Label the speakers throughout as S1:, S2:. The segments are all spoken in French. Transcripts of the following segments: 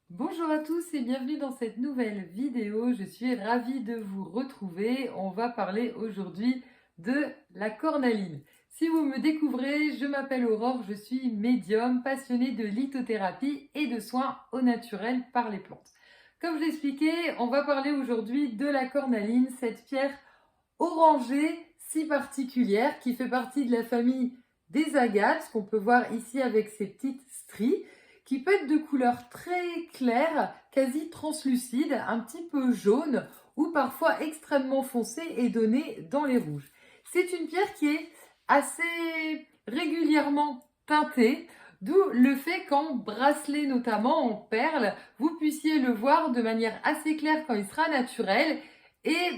S1: Bonjour à tous et bienvenue dans cette nouvelle vidéo. Je suis ravie de vous retrouver. On va parler aujourd'hui de la cornaline. Si vous me découvrez, je m'appelle Aurore, je suis médium, passionnée de lithothérapie et de soins au naturel par les plantes. Comme je l'expliquais, on va parler aujourd'hui de la cornaline, cette pierre orangée si particulière qui fait partie de la famille des agates, qu'on peut voir ici avec ces petites stries, qui peut être de couleur très claire, quasi translucide, un petit peu jaune ou parfois extrêmement foncé et donné dans les rouges. C'est une pierre qui est assez régulièrement teintée, d'où le fait qu'en bracelet notamment, en perles, vous puissiez le voir de manière assez claire quand il sera naturel et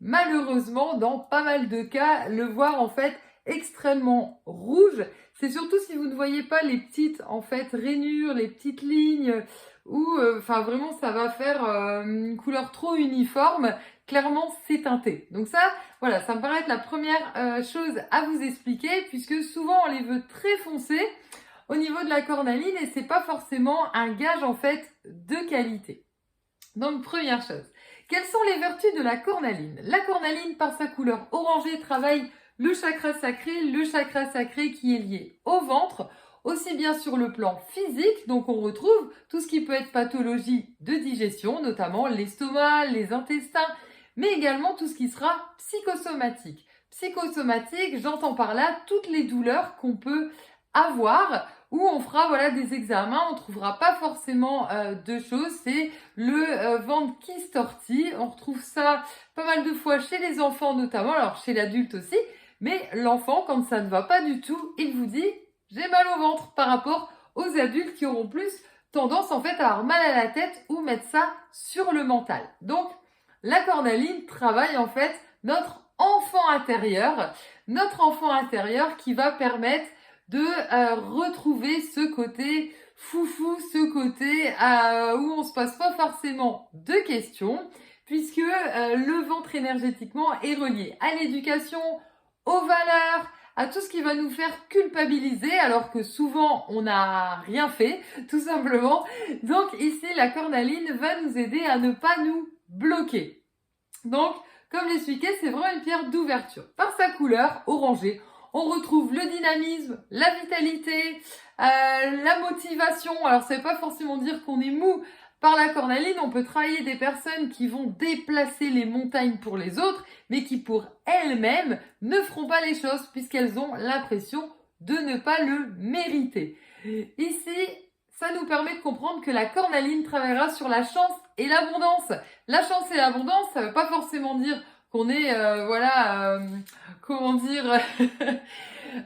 S1: malheureusement, dans pas mal de cas, le voir en fait extrêmement rouge. C'est surtout si vous ne voyez pas les petites en fait rainures, les petites lignes, ou enfin vraiment ça va faire une couleur trop uniforme. Clairement, c'est teinté. Donc ça, voilà, ça me paraît être la première chose à vous expliquer, puisque souvent on les veut très foncés au niveau de la cornaline et c'est pas forcément un gage en fait de qualité. Donc première chose, quelles sont les vertus de la cornaline? La cornaline, par sa couleur orangée, travaille le chakra sacré qui est lié au ventre, aussi bien sur le plan physique, donc on retrouve tout ce qui peut être pathologie de digestion, notamment l'estomac, les intestins, mais également tout ce qui sera psychosomatique. Psychosomatique, j'entends par là toutes les douleurs qu'on peut avoir, où on fera voilà des examens, on trouvera pas forcément deux choses, c'est le ventre qui se tortille. On retrouve ça pas mal de fois chez les enfants notamment, alors chez l'adulte aussi, mais l'enfant, quand ça ne va pas du tout, il vous dit « j'ai mal au ventre » par rapport aux adultes qui auront plus tendance en fait à avoir mal à la tête ou mettre ça sur le mental. Donc, la cornaline travaille en fait notre enfant intérieur qui va permettre de retrouver ce côté foufou, ce côté où on se pose pas forcément de questions, puisque le ventre énergétiquement est relié à l'éducation, aux valeurs, à tout ce qui va nous faire culpabiliser, alors que souvent on n'a rien fait, tout simplement. Donc ici, la cornaline va nous aider à ne pas nous bloquer. Donc, comme l'expliqué, c'est vraiment une pierre d'ouverture. Par sa couleur orangée, on retrouve le dynamisme, la vitalité, la motivation. Alors, ça ne veut pas forcément dire qu'on est mou. Par la cornaline, on peut travailler des personnes qui vont déplacer les montagnes pour les autres, mais qui pour elles-mêmes ne feront pas les choses puisqu'elles ont l'impression de ne pas le mériter. Ici, ça nous permet de comprendre que la cornaline travaillera sur la chance et l'abondance. La chance et l'abondance, ça ne veut pas forcément dire qu'on est, comment dire,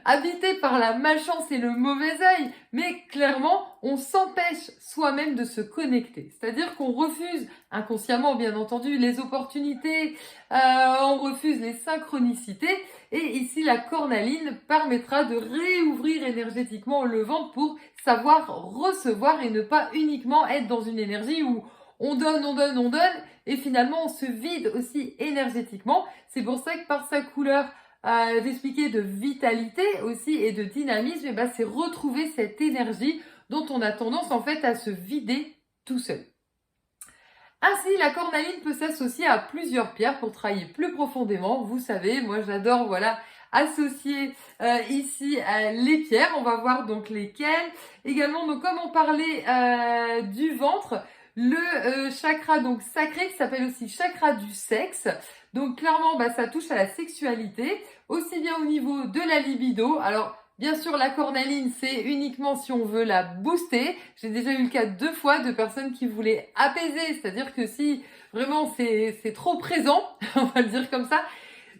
S1: habité par la malchance et le mauvais œil, mais clairement, on s'empêche soi-même de se connecter. C'est-à-dire qu'on refuse, inconsciemment bien entendu, les opportunités, on refuse les synchronicités, et ici la cornaline permettra de réouvrir énergétiquement le ventre pour savoir recevoir et ne pas uniquement être dans une énergie où on donne, et finalement on se vide aussi énergétiquement. C'est pour ça que par sa couleur, d'expliquer de vitalité aussi et de dynamisme, et ben c'est retrouver cette énergie dont on a tendance en fait à se vider tout seul. Ainsi, la cornaline peut s'associer à plusieurs pierres pour travailler plus profondément. Vous savez, moi j'adore voilà associer ici les pierres. On va voir donc lesquelles. Également, donc comme on parlait du ventre, le chakra donc sacré qui s'appelle aussi chakra du sexe. Donc clairement, bah, ça touche à la sexualité, aussi bien au niveau de la libido. Alors bien sûr, la cornaline, c'est uniquement si on veut la booster. J'ai déjà eu le cas 2 fois de personnes qui voulaient apaiser, c'est-à-dire que si vraiment c'est trop présent, on va le dire comme ça,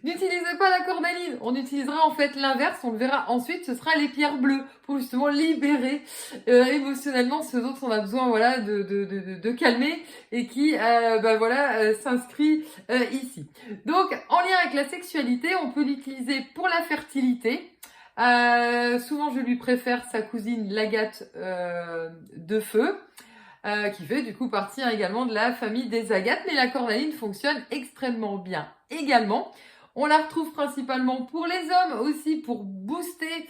S1: n'utilisez pas la cornaline. On utilisera en fait l'inverse, on le verra ensuite, ce sera les pierres bleues pour justement libérer émotionnellement ce dont on a besoin voilà, de calmer et qui s'inscrit ici. Donc en lien avec la sexualité, on peut l'utiliser pour la fertilité. Souvent, je lui préfère sa cousine l'agate de feu, qui fait du coup partie également de la famille des agates, mais la cornaline fonctionne extrêmement bien également. On la retrouve principalement pour les hommes, aussi pour booster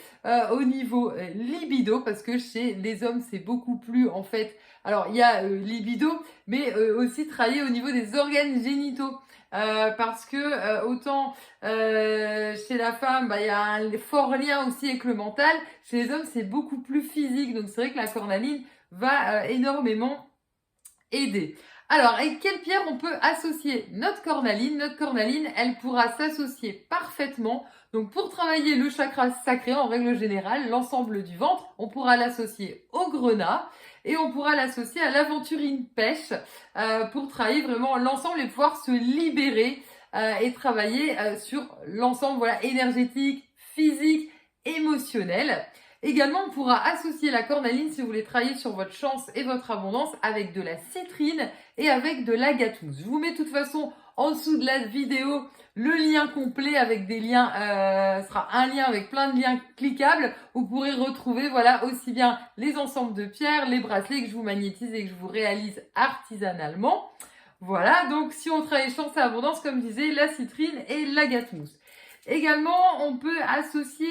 S1: au niveau libido, parce que chez les hommes, c'est beaucoup plus en fait. Alors, il y a libido, mais aussi travailler au niveau des organes génitaux. Parce que autant chez la femme, il y a un fort lien aussi avec le mental. Chez les hommes, c'est beaucoup plus physique. Donc, c'est vrai que la cornaline va énormément aider. Alors, avec quelle pierre on peut associer notre cornaline? Notre cornaline, elle pourra s'associer parfaitement. Donc, pour travailler le chakra sacré, en règle générale, l'ensemble du ventre, on pourra l'associer au grenat et on pourra l'associer à l'aventurine pêche pour travailler vraiment l'ensemble et pouvoir se libérer et travailler sur l'ensemble voilà, énergétique, physique, émotionnel. Également, on pourra associer la cornaline si vous voulez travailler sur votre chance et votre abondance avec de la citrine et avec de l'agatousse. Je vous mets de toute façon en dessous de la vidéo le lien complet avec des liens, ce sera un lien avec plein de liens cliquables. Vous pourrez retrouver voilà aussi bien les ensembles de pierres, les bracelets que je vous magnétise et que je vous réalise artisanalement. Voilà, donc si on travaille chance et abondance, comme je disais, la citrine et l'agatousse. Également, on peut associer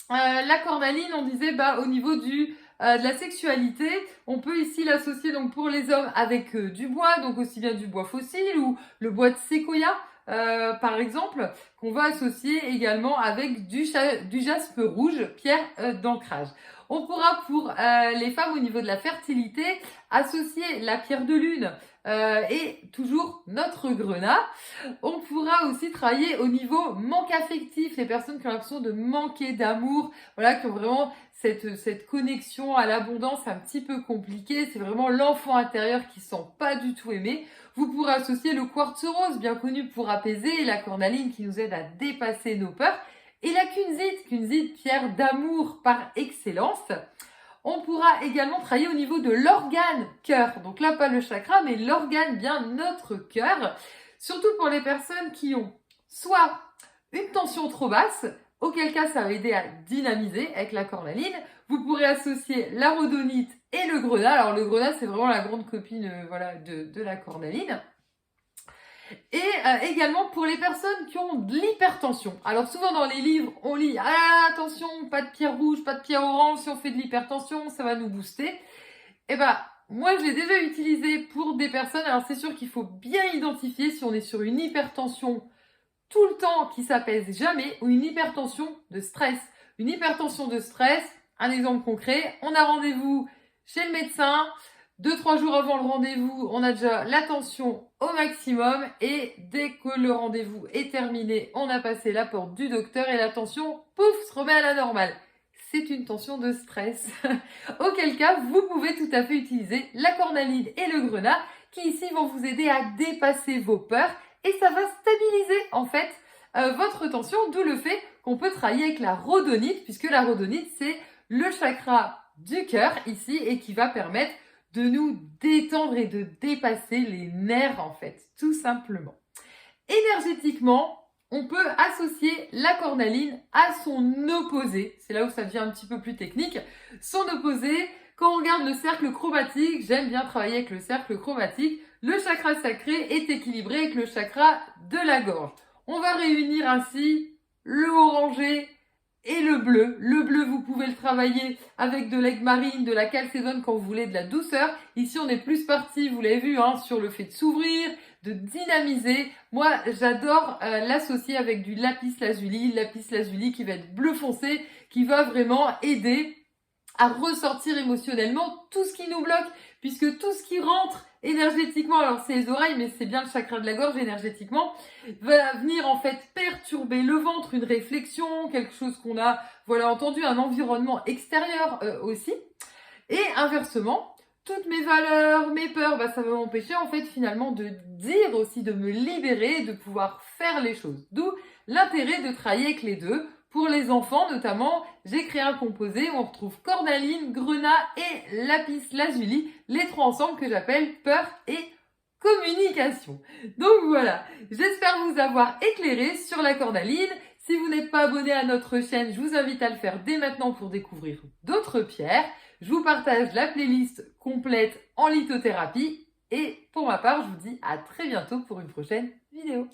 S1: la cornaline, on disait au niveau de la sexualité, on peut ici l'associer donc pour les hommes avec du bois, donc aussi bien du bois fossile ou le bois de séquoia par exemple, qu'on va associer également avec du jaspe rouge, pierre d'ancrage. On pourra pour les femmes au niveau de la fertilité associer la pierre de lune et toujours notre grenat. On pourra aussi travailler au niveau manque affectif, les personnes qui ont l'impression de manquer d'amour, voilà, qui ont vraiment cette connexion à l'abondance un petit peu compliquée. C'est vraiment l'enfant intérieur qui ne se sent pas du tout aimé. Vous pourrez associer le quartz rose, bien connu pour apaiser, et la cornaline qui nous aide à dépasser nos peurs. Et la kunzite, pierre d'amour par excellence. On pourra également travailler au niveau de l'organe cœur. Donc là, pas le chakra, mais l'organe, bien notre cœur. Surtout pour les personnes qui ont soit une tension trop basse, auquel cas ça va aider à dynamiser avec la cornaline. Vous pourrez associer la rhodonite et le grenat. Alors le grenat, c'est vraiment la grande copine voilà, de la cornaline. Et également pour les personnes qui ont de l'hypertension. Alors souvent dans les livres, on lit « Ah, attention, pas de pierre rouge, pas de pierre orange, si on fait de l'hypertension, ça va nous booster. » Eh ben, moi je l'ai déjà utilisé pour des personnes. Alors c'est sûr qu'il faut bien identifier si on est sur une hypertension tout le temps qui s'apaise jamais ou une hypertension de stress. Une hypertension de stress, un exemple concret, on a rendez-vous chez le médecin, 2-3 jours avant le rendez-vous, on a déjà la tension au maximum et dès que le rendez-vous est terminé, on a passé la porte du docteur et la tension, pouf, se remet à la normale. C'est une tension de stress. Auquel cas, vous pouvez tout à fait utiliser la cornaline et le grenat qui ici vont vous aider à dépasser vos peurs et ça va stabiliser en fait votre tension, d'où le fait qu'on peut travailler avec la rhodonite puisque la rhodonite c'est le chakra du cœur ici et qui va permettre de nous détendre et de dépasser les nerfs en fait, tout simplement. Énergétiquement, on peut associer la cornaline à son opposé. C'est là où ça devient un petit peu plus technique. Son opposé, quand on regarde le cercle chromatique, j'aime bien travailler avec le cercle chromatique, le chakra sacré est équilibré avec le chakra de la gorge. On va réunir ainsi le orangé et le bleu. Le bleu, vous pouvez le travailler avec de l'aigle marine, de la calcédone quand vous voulez de la douceur. Ici, on est plus parti, vous l'avez vu, sur le fait de s'ouvrir, de dynamiser. Moi, j'adore l'associer avec du lapis lazuli qui va être bleu foncé, qui va vraiment aider à ressortir émotionnellement tout ce qui nous bloque, puisque tout ce qui rentre énergétiquement, alors c'est les oreilles, mais c'est bien le chakra de la gorge énergétiquement, va venir en fait perturber le ventre, une réflexion, quelque chose qu'on a voilà entendu, un environnement extérieur aussi. Et inversement, toutes mes valeurs, mes peurs, ça va m'empêcher en fait finalement de dire aussi, de me libérer, de pouvoir faire les choses. D'où l'intérêt de travailler avec les deux. Pour les enfants notamment, j'ai créé un composé où on retrouve cornaline, grenat et lapis lazuli, les trois ensemble que j'appelle peur et communication. Donc voilà, j'espère vous avoir éclairé sur la cornaline. Si vous n'êtes pas abonné à notre chaîne, je vous invite à le faire dès maintenant pour découvrir d'autres pierres. Je vous partage la playlist complète en lithothérapie et pour ma part, je vous dis à très bientôt pour une prochaine vidéo.